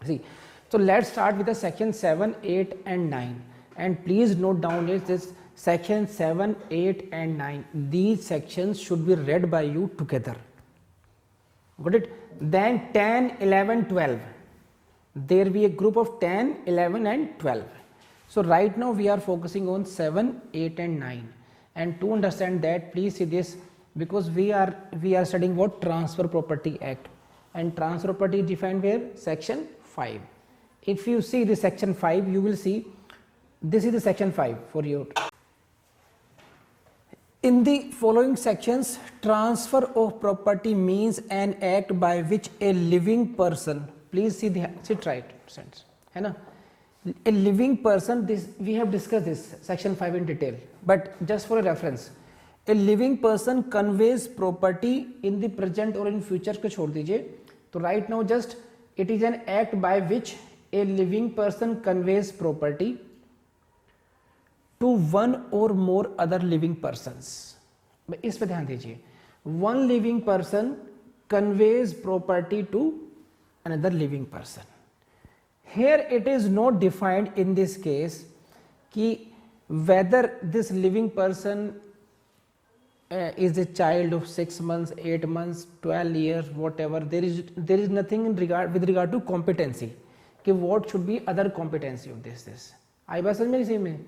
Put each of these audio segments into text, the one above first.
See, so let's start with the section 7, 8 and 9, and please note down this section 7, 8 and 9. These sections should be read by you together. Got it? Then 10, 11, 12. There will be a group of 10, 11 and 12. So right now we are focusing on 7, 8 and 9. And to understand that, please see this, because we are studying what? Transfer Property Act. And transfer property is defined where? Section 5. If you see the section 5, you will see this is the section 5 for you. In the following sections, transfer of property means an act by which a living person, please sit right, है ना? A living person, this we have discussed this section 5 in detail, but just for a reference, a living person conveys property in the present or in future को छोड़ दीजिए. तो right now just it is an act by which a living person conveys property to one or more other living persons. इस पे ध्यान दीजिए. One living person conveys property to another living person. Here it is not defined in this case कि whether this living person is a child of 6 months, 8 months, 12 years, whatever. There is nothing in with regard to competency कि what should be other competency of this. आई बात समझ में इसी में.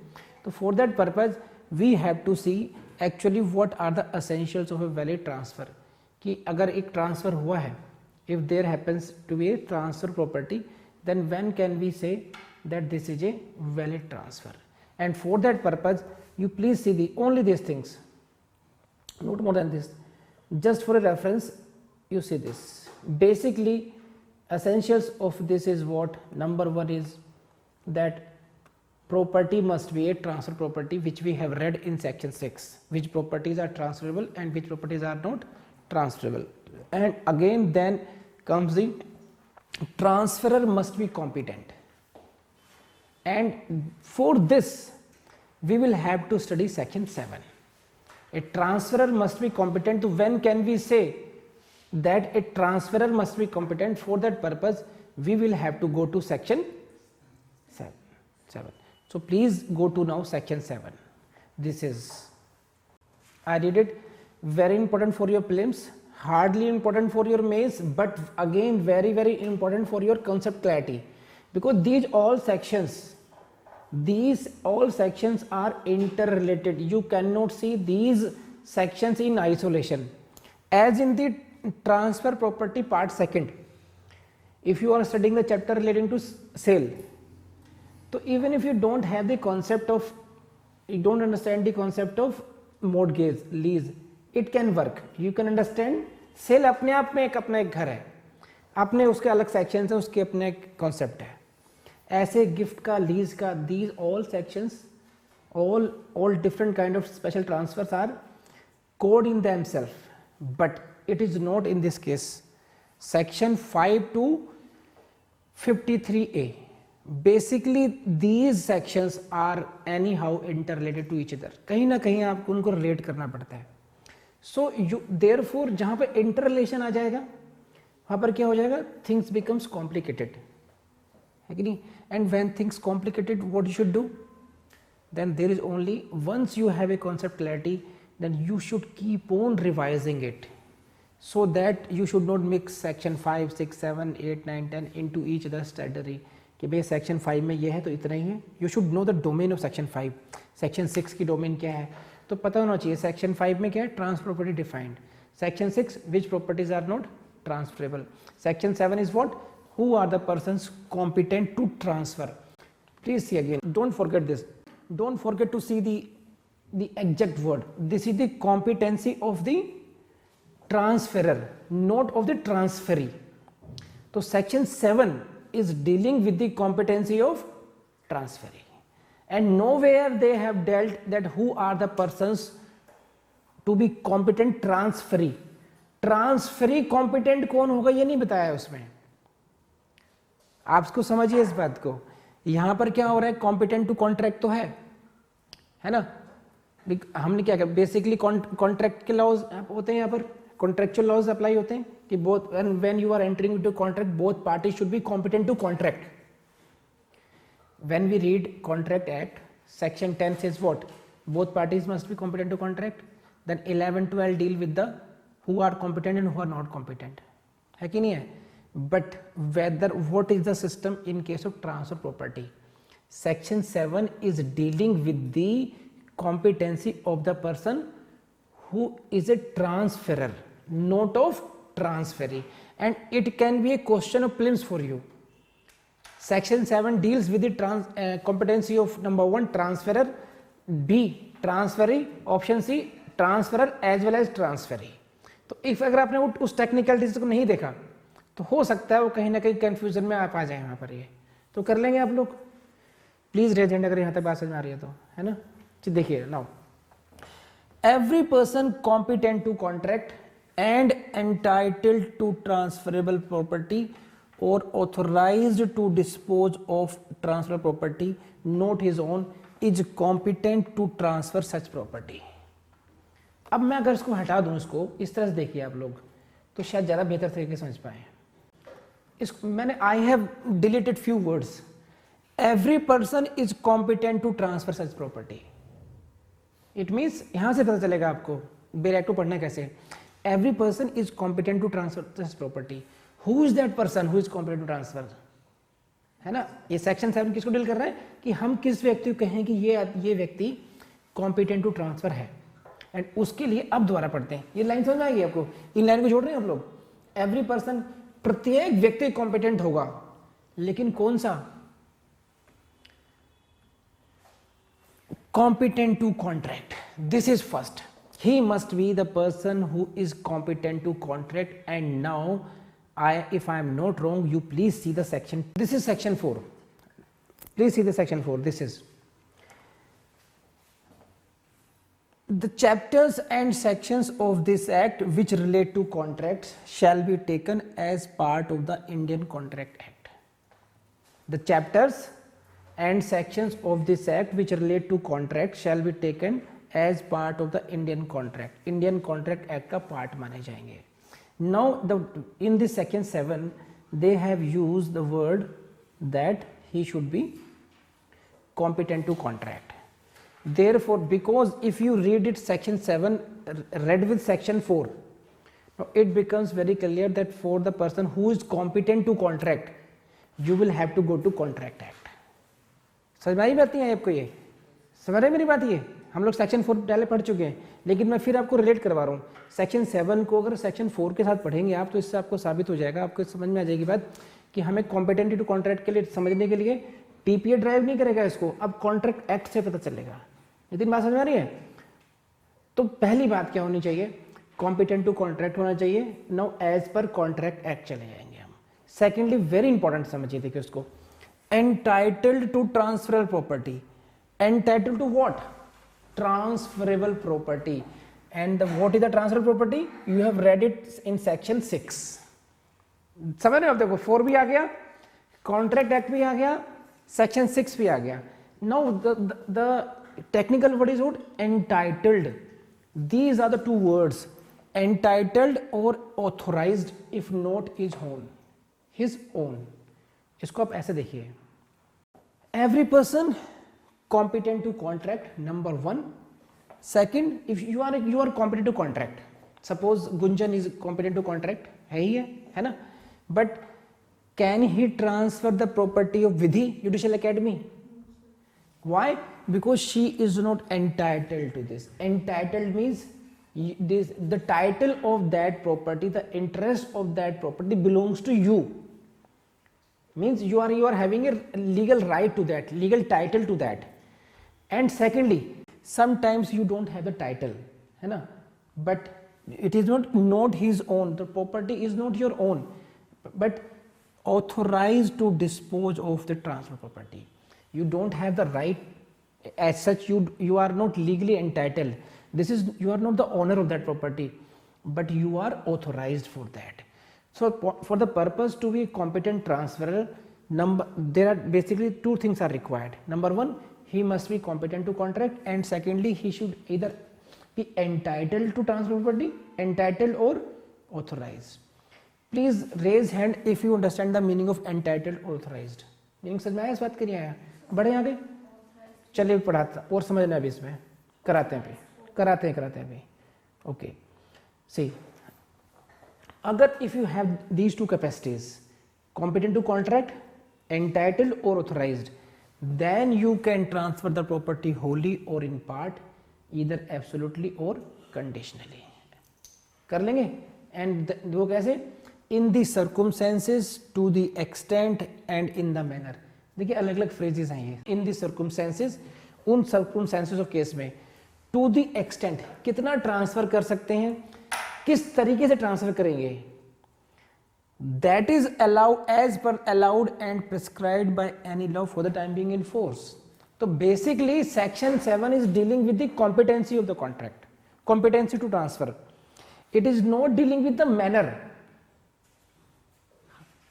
तो for that purpose we have to see actually what are the essentials of a valid transfer. कि अगर एक transfer हुआ है, if there happens to be a transfer property, then when can we say that this is a valid transfer? And for that purpose you please see only these things, not more than this. Just for a reference, you see this. Basically essentials of this is what? Number one is that property must be a transfer property, which we have read in section 6, which properties are transferable and which properties are not transferable. And again then comes the transferor must be competent, and for this we will have to study section 7. A transferor must be competent. To when can we say that a transferor must be competent? For that purpose we will have to go to section 7. So please go to now section 7. This is, I read it, very important for your prelims, hardly important for your mains, but again very important for your concept clarity, because these all sections are interrelated. You cannot see these sections in isolation. As in the transfer property part second, if you are studying the chapter relating to sale, so even if you don't have the concept of, you don't understand the concept of mortgage, lease, it can work. You can understand cell अपने आप में अपना एक घर है, अपने उसके अलग सेक्शन है, उसके अपने एक कॉन्सेप्ट है. ऐसे गिफ्ट का, लीज का, these all sections, all different kind of special transfers are code in themselves, but it is not in this case. Section 5 to 53A, basically these sections are anyhow interrelated to each other. कहीं ना कहीं आपको उनको relate करना पड़ता है. So you therefore जहाँ पे interrelation आ जाएगा वहाँ पर क्या हो जाएगा? Things becomes complicated, है कि नहीं? And when things complicated, what you should do? Then there is only, once you have a concept clarity, then you should keep on revising it, so that you should not mix section 5, 6, 7, 8, 9, 10 into each other strategy. कि भाई section 5 में ये है तो इतना ही है. You should know the domain of section 5. Section 6 की domain क्या है तो पता होना चाहिए. सेक्शन 5 में क्या है? Transfer property defined. Section 6 which properties are not transferable. Section 7 is what? Who are the persons competent to transfer. Please see again, don't forget this, don't forget to see the exact word. This is the competency of the transferor, not of the transferee. So section 7 is dealing with the competency of transferee, and nowhere they have dealt that who are the persons to be competent transferee. Transferee competent कौन होगा ये नहीं बताया उसमें. आप इसको समझिए इस बात को. यहां पर क्या हो रहा है? competent to contract तो है ना. हमने क्या किया? बेसिकली कॉन्ट्रैक्ट के लॉज होते हैं, यहाँ पर कॉन्ट्रेक्चुअल लॉज अप्लाई होते हैं कि both when you are entering into contract, both parties should be competent to contract. When we read Contract Act, section 10 says what? Both parties must be competent to contract. Then 11, 12 deal with the who are competent and who are not competent. है कि नहीं है? But whether what is the system in case of transfer property? Section 7 is dealing with the competency of the person who is a transferor, not of transferee, and it can be a question of prelims for you. Section 7 deals with the competency of number 1 transferor, B transferee, option C transferor as well as transferee. तो if अगर आपने उस technicalities को नहीं देखा तो हो सकता है वो कहीं ना कहीं कंफ्यूजन में आप आ जाए वहां पर। ये तो कर लेंगे आप लोग, प्लीज रेज हैंड अगर यहाँ तक बात समझ में आ रही है तो, है ना। देखिए now, every person competent to contract and entitled to transferable property or authorized to dispose of transferable property not his own is competent to transfer such property. अब मैं अगर इसको हटा दूं, इसको इस तरह से देखिए आप लोग तो शायद ज़्यादा बेहतर तरीके से समझ पाए। मैंने I have deleted few words. Every person is competent to transfer such property. It means यहां से पता चलेगा आपको बेरेक्टो पढ़ना कैसे। Every person is competent to transfer such property. Who is that person who is competent to transfer, है ना। ये सेक्शन 7 किसको डील कर रहा है कि हम किस व्यक्ति को कहें कि ये व्यक्ति कॉम्पिटेंट टू ट्रांसफर है। एंड उसके लिए अब दोबारा पढ़ते हैं। ये लाइन समझ में आएगी आपको, इन लाइन को जोड़ रहे हैं आप लोग। एवरी पर्सन, प्रत्येक व्यक्ति कॉम्पिटेंट होगा, लेकिन कौन सा? competent to contract. This is first. He must be the person who is competent to contract. And now, if I am not wrong, you please see the section. This is section 4. Please see the section 4. This is the chapters and sections of this act which relate to contracts shall be taken as part of the Indian Contract Act. The chapters and sections of this act which relate to contract shall be taken as part of the Indian Contract Act का part माने जाएंगे. Now in this section 7 they have used the word that he should be competent to contract. Therefore, because if you read it section 7 read with section 4, now it becomes very clear that for the person who is competent to contract, you will have to go to Contract Act. समझ में आई बात नहीं है आपको? ये समझ रहे मेरी बात? ये हम लोग सेक्शन 4 पहले पढ़ चुके हैं, लेकिन मैं फिर आपको रिलेट करवा रहा हूँ। सेक्शन 7 को अगर सेक्शन 4 के साथ पढ़ेंगे आप तो इससे आपको साबित हो जाएगा, आपको समझ में आ जाएगी बात कि हमें कॉम्पिटेंट टू कॉन्ट्रैक्ट के लिए समझने के लिए टीपीए ड्राइव नहीं करेगा इसको, अब कॉन्ट्रैक्ट एक्ट से पता चलेगा। लेकिन बात समझ में आ रही है? तो पहली बात क्या होनी चाहिए? कॉम्पिटेंट टू कॉन्ट्रैक्ट होना चाहिए। Now as per contract act चले जाएंगे हम। सेकेंडली वेरी इंपॉर्टेंट समझिए, देखिए उसको, entitled to transferable property. Entitled to what? Transferable property. And what is the transferable property? You have read it in section 6. समझ रहे हो आप? देखो 4 भी आ गया, कॉन्ट्रैक्ट एक्ट भी आ गया, सेक्शन 6 भी आ गया। Now the technical word is what? Entitled. These are the two words, entitled or authorized if not his own. His own. इसको आप ऐसे देखिए, every person competent to contract, number 1. Second, if you are competent to contract, suppose Gunjan is competent to contract, है ही है ना, but can he transfer the property of Vidhi judicial academy? Why? Because she is not entitled to this. Entitled means the title of that property, the interest of that property belongs to you. Means you are having a legal right to that, legal title to that. And secondly, sometimes you don't have the title, है ना, but it is not his own, the property is not your own, but authorized to dispose of the transfer property. You don't have the right as such, you are not legally entitled. You are not the owner of that property, but you are authorized for that. So for the purpose to be competent transferor, there are basically 2 things are required. Number 1, he must be competent to contract, and secondly, he should either be entitled to transfer property, entitled or authorized. Please raise hand if you understand the meaning of entitled और authorised. Meaning समझ में आया इस बात करिए आया बड़े आगे चलिए पढ़ाता और समझना अभी इसमें कराते हैं अभी ओके सी अगर if you have these two capacities competent to contract, entitled or authorized, then you can transfer the property wholly or in part, either absolutely or conditionally. कर लेंगे and वो कैसे in the circumstances, to the extent and in the manner. देखिए अलग अलग phrases आई हैं in the circumstances, उन circumstances of case में to the extent कितना ट्रांसफर कर सकते हैं, किस तरीके से ट्रांसफर करेंगे, that is allowed as per allowed and prescribed by any law for the time being in force. So basically section 7 is dealing with the competency of the contract, competency to transfer. It is not dealing with the manner,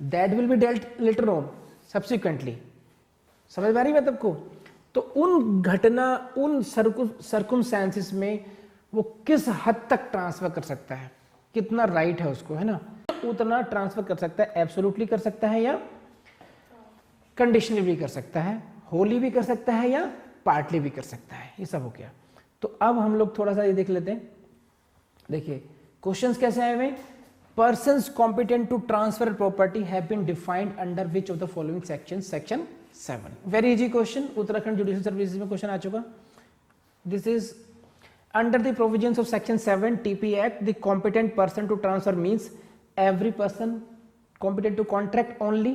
that will be dealt later on subsequently. समझ में आ रही है सबको? तो उन घटना उन circumstances में वो किस हद तक ट्रांसफर कर सकता है, कितना राइट है उसको, है ना, उतना ट्रांसफर कर सकता है, एब्सोल्युटली कर सकता है या कंडीशनली भी कर सकता है, होली भी कर सकता है या पार्टली भी कर सकता है, ये सब हो गया। तो अब हम लोग थोड़ा सा ये देख लेते हैं। देखिए क्वेश्चंस कैसे आए हुए, persons competent to transfer property have been defined under which of the following section, section 7। Very easy question, Uttarakhand judicial services में क्वेश्चन आ चुका। This is under the provisions of section 7 TP Act, the competent person to transfer means every person competent to contract only,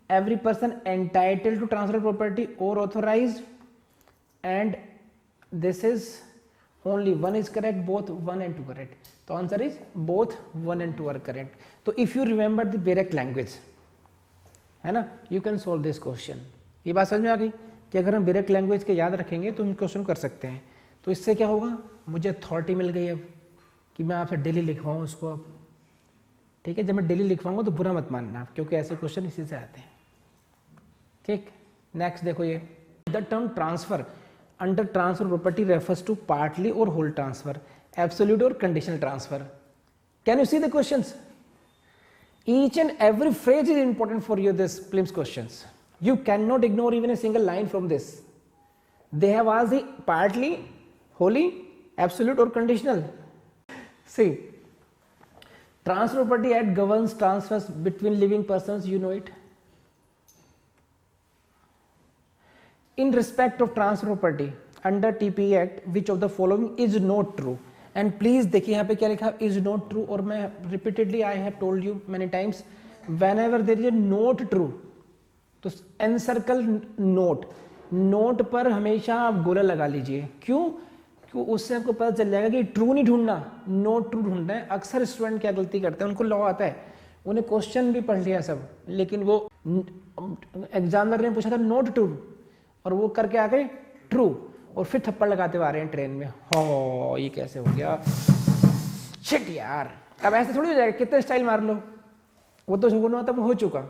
every person entitled to transfer property or authorized, and this is only one is correct, both 1 and 2 correct. The answer is both 1 and 2 are correct. So if you remember the direct language, है ना, you can solve this question. ये बात समझ में आ गई कि अगर हम डायरेक्ट लैंग्वेज के याद रखेंगे तो हम क्वेश्चन कर सकते हैं। तो इससे क्या होगा, मुझे अथॉरिटी मिल गई अब कि मैं आपसे डेली लिखवाऊँ उसको अब, ठीक है। जब मैं डेली लिखवाऊंगा तो बुरा मत मानना आप, क्योंकि ऐसे क्वेश्चन इसी से आते हैं, ठीक। नेक्स्ट देखो ये, the term transfer under transfer property refers to partly और होल ट्रांसफर, एब्सोल्यूट और conditional transfer. Can you see the questions? Each and every phrase is important for you this prelims questions. You cannot ignore even a single line from this. They have asked the partly, wholly, absolute or conditional. See, transfer property act governs transfers between living persons, you know it. In respect of transfer property under TP Act, which of the following is not true? And please देखिए यहाँ पे क्या लिखा, is not true. और मैं repeatedly I have told you many times, when ever there is a note true तो encircle note, note पर हमेशा आप गोला लगा लीजिए। क्यों? क्यों? उससे आपको पता चल जाएगा कि ट्रू नहीं ढूंढना, नोट ट्रू ढूंढना है। अक्सर स्टूडेंट क्या गलती करते हैं, उनको लॉ आता है, उन्हें क्वेश्चन भी पढ़ लिया सब, लेकिन वो एग्जामिनर ने पूछा था नोट ट्रू और वो करके आ गए ट्रू, और फिर थप्पड़ लगाते हुए आ रहे हैं ट्रेन में, हो ये कैसे हो गया, शिट यार। अब ऐसे थोड़ी हो जाएगा, कितने स्टाइल मार लो, वो तो होना तब हो चुका।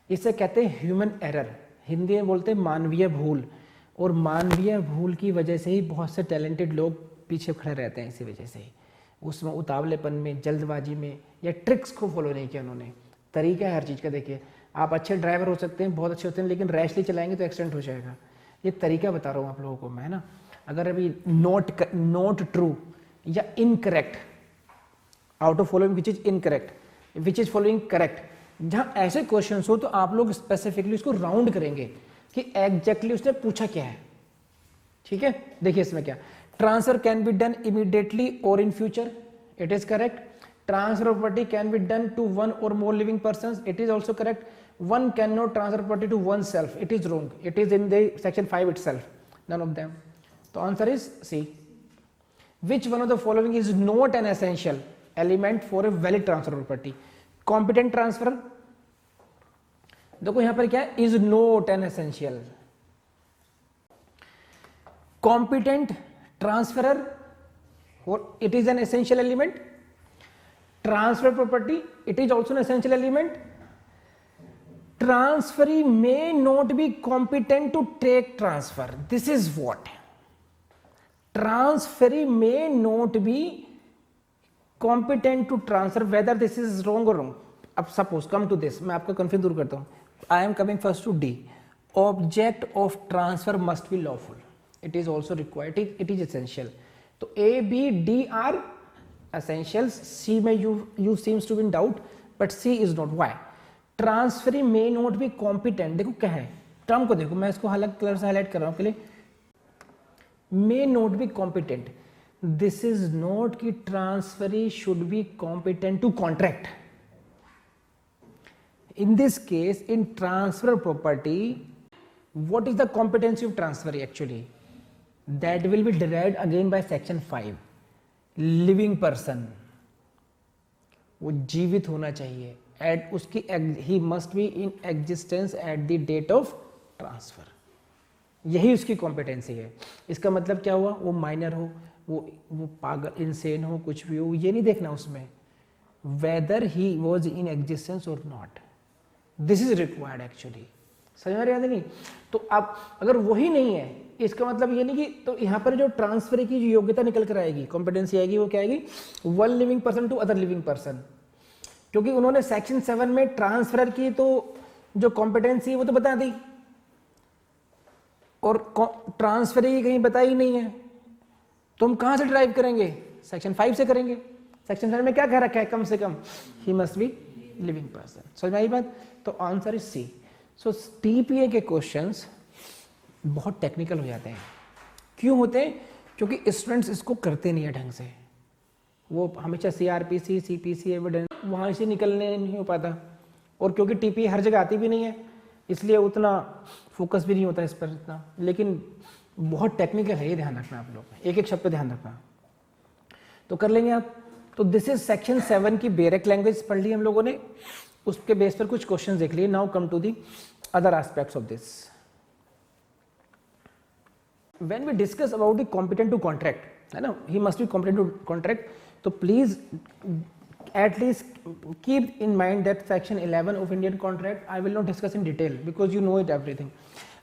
इसे कहते हैं ह्यूमन एरर, हिंदी में बोलते हैं मानवीय भूल। और मानवीय भूल की वजह से ही बहुत से टैलेंटेड लोग पीछे खड़े रहते हैं, इसी वजह से ही। उसमें उतावलेपन में, जल्दबाजी में, या ट्रिक्स को फॉलो नहीं किया उन्होंने। तरीका है हर चीज़ का। देखिए आप अच्छे ड्राइवर हो सकते हैं, बहुत अच्छे होते हैं, लेकिन रैशली चलाएंगे तो एक्सीडेंट हो जाएगा। ये तरीका बता रहा हूँ आप लोगों को मैं, ना। अगर अभी नोट ट्रू या incorrect, out of following which is incorrect, which is following correct, जहाँ ऐसे क्वेश्चंस हो तो आप लोग स्पेसिफिकली उसको राउंड करेंगे कि एग्जैक्टली उसने पूछा क्या है, ठीक है। देखिए इसमें क्या, transfer can be done immediately or in future, it is correct. Transfer property can be done to one or more living persons, it is also correct. One cannot transfer property to oneself, it is wrong, it is in the section 5 itself, none of them. The answer is C. Which one of the following is not an essential element for a valid transfer property? Competent transfer, देखो यहां पर क्या है, is not an essential. Competent transferer, it is an essential element. Transfer property, it is also an essential element. Transferee may not be competent to take transfer. This is what? Transferee may not be competent to transfer, whether this is wrong or wrong. अब suppose come to this, मैं आपका confuse दूर करता हूँ. I am coming first to D. Object of transfer must be lawful. It is also required, it is essential. तो A B D are essentials. C में you seems to be in doubt, but C is not. Why? Transferee may not be competent. देखो क्या है term को, देखो मैं इसको अलग कलर से हाईलाइट कर रहा हूँ के लिए. may not be competent. This is not कि transferee should be competent to contract. In this case, in transfer property, what is the competency of transferee actually? That will be derived again by section 5. Living person, वो जीवित होना चाहिए. At उसकी ही must be in existence at the date of transfer. यही उसकी competency है. इसका मतलब क्या हुआ? वो माइनर हो, वो पागल इंसेन हो, कुछ भी हो, ये नहीं देखना उसमें. Whether he was in existence or not, this is required actually. समझ में याद नहीं? तो अब अगर वही नहीं है, इसका मतलब ये नहीं कि, तो यहाँ पर जो ट्रांसफर की जो योग्यता निकल कर आएगी, कॉम्पिटेंसी आएगी, वो क्या आएगी? One living person to other living person. क्योंकि उन्होंने सेक्शन 7 में ट्रांसफर की तो जो कॉम्पिटेंसी वो तो बता दी, और ट्रांसफर की कहीं बताई नहीं है, तो हम कहाँ से ड्राइव करेंगे? सेक्शन 5 से करेंगे. सेक्शन 7 में क्या कह रखा है? कम से कम he must be living person. समझ में आई बात? तो answer is C. So TPA के क्वेश्चंस बहुत टेक्निकल हो जाते हैं. क्यों होते हैं? क्योंकि स्टूडेंट्स इसको करते नहीं है ढंग से. वो हमेशा सीआरपीसी, सीपीसी, एविडेंस वहाँ से निकलने नहीं हो पाता. और क्योंकि टीपीए हर जगह आती भी नहीं है, इसलिए उतना फोकस भी नहीं होता इस पर इतना. लेकिन बहुत टेक्निकल है, ये ध्यान रखना आप लोग, एक एक शब्द पे ध्यान रखना. तो कर लेंगे आप. तो दिस इज सेक्शन 7 की बेरेक लैंग्वेज पढ़ ली हम लोगों ने, उसके बेस पर कुछ क्वेश्चन देख लिए. Now come to the other aspects of this. When we discuss about the competent to contract, है ना, he must be competent to contract. So please at least keep in mind that section 11 of Indian contract I will not discuss in detail because you know it everything.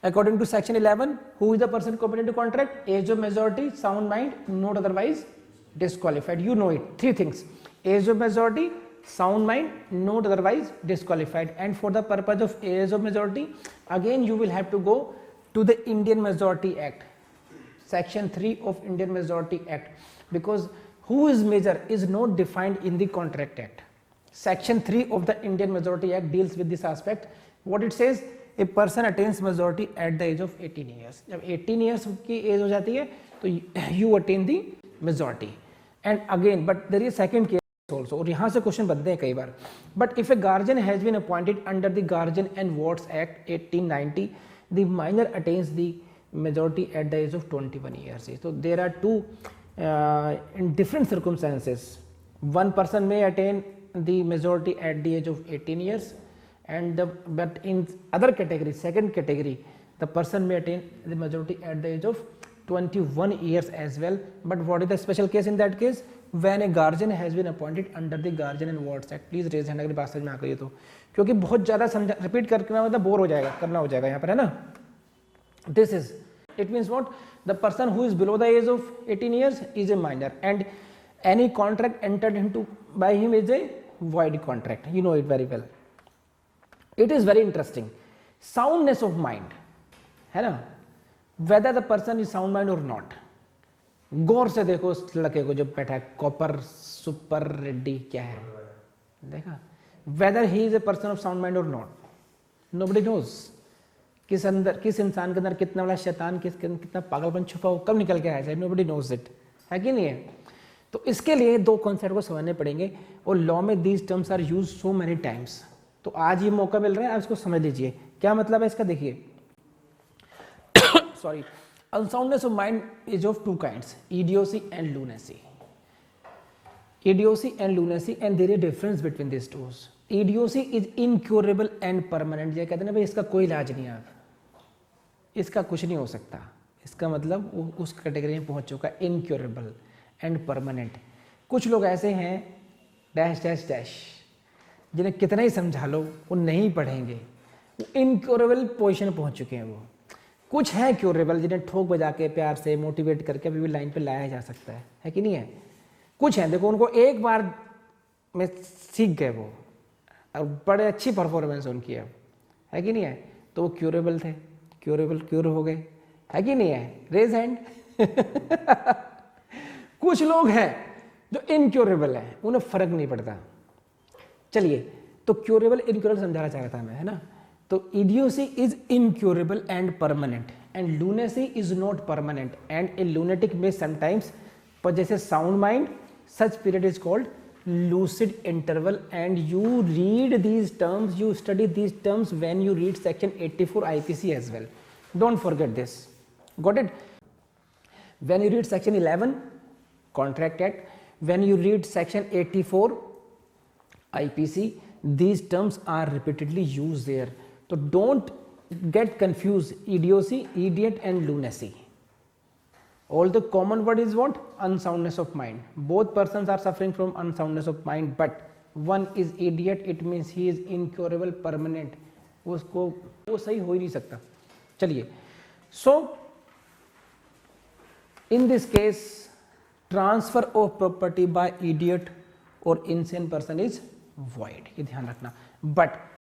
According to section 11, who is the person competent to contract? Age of majority, sound mind, not otherwise disqualified. You know it. Three things: age of majority, sound mind, not otherwise disqualified. And for the purpose of age of majority, again you will have to go to the Indian Majority Act. Section 3 of Indian Majority Act, because who is major is not defined in the Contract Act. Section 3 of the Indian Majority Act deals with this aspect. What it says, a person attains majority at the age of 18 years. जब 18 years की as हो जाती है तो you attain the majority. And again, but there is second case also, और यहाँ से question बनते हैं कई बार. But if a guardian has been appointed under the Guardian and Wards Act 1890, the minor attains the majority at the age of 21 years. So there are two in different circumstances. One person may attain the majority at the age of 18 years, and but in other category, second category, the person may attain the majority at the age of 21 years as well. But what is the special case in that case? When a guardian has been appointed under the Guardian and Wards Act. Please raise hand अगर बात समझ में आ गई तो, क्योंकि बहुत ज़्यादा समझा रिपीट करना मतलब बोर हो जाएगा, करना हो जाएगा यहाँ पर, है ना. This is, it means what? The person who is below the age of 18 years is a minor, and any contract entered into by him is a void contract. You know it very well. It is very interesting. Soundness of mind, है ना, whether the person is sound mind or not. गौर से देखो उस लड़के को जो बैठा है, कॉपर सुपर रेड्डी क्या है, देखा? Whether he is a person of sound mind or not, nobody knows. किस इंसान के अंदर कितना बड़ा शैतान, कितना पागलपन छुपा हो, कब निकल के आया जाए, नोबडी नोज इट, है कि नहीं है. तो इसके लिए दो कॉन्सेप्ट को समझने पड़ेंगे, और लॉ में these terms are use so many times. तो आज ये मौका मिल रहा है, आप इसको समझ लीजिए. क्या मतलब है इसका, देखिए. Sorry. Unsoundness of mind is of two kinds, idiocy and lunacy. Idiocy and lunacy, and there is a difference between these two. Idiocy is incurable and permanent. ये कहते हैं ना भाई इसका कोई इलाज नहीं है, आप इसका कुछ नहीं हो सकता, इसका मतलब वो उस कैटेगरी में पहुंच चुका है, इनक्योरेबल एंड परमानेंट. कुछ लोग ऐसे हैं डैश डैश डैश, जिन्हें कितना ही समझा लो वो नहीं पढ़ेंगे, वो इनक्योरेबल पोजीशन पहुंच चुके हैं. वो कुछ है क्योरेबल, जिन्हें ठोक बजा के प्यार से मोटिवेट करके अभी भी लाइन पे लाया जा सकता है कि नहीं है. कुछ है, देखो उनको एक बार में सीख गए वो, और बड़े अच्छी परफॉर्मेंस उनकी है कि नहीं है, तो वो क्यूरेबल थे, क्योर हो गए, है कि नहीं है, रेज हैंड। कुछ लोग हैं जो इनक्योरेबल है, उन्हें फर्क नहीं पड़ता। चलिए, तो क्योरेबल इनक्योरेबल समझाना चाह रहा था मैं, है ना। तो idiocy is incurable and permanent and lunacy is not permanent and a lunatic may sometimes possess a sound mind. Such period is called lucid interval, and you read these terms, you study these terms when you read section 84 IPC as well. Don't forget this. Got it? When you read section 11 Contract Act, when you read section 84 IPC, these terms are repeatedly used there. So don't get confused, idiocy, idiot and lunacy. All the common word is what? Unsoundness of mind. Both persons are suffering from unsoundness of mind, but one is idiot, it means he is incurable, permanent. उसको वो सही हो ही नहीं सकता। चलिए, so in this case transfer of property by idiot or insane person is void, ये ध्यान रखना। But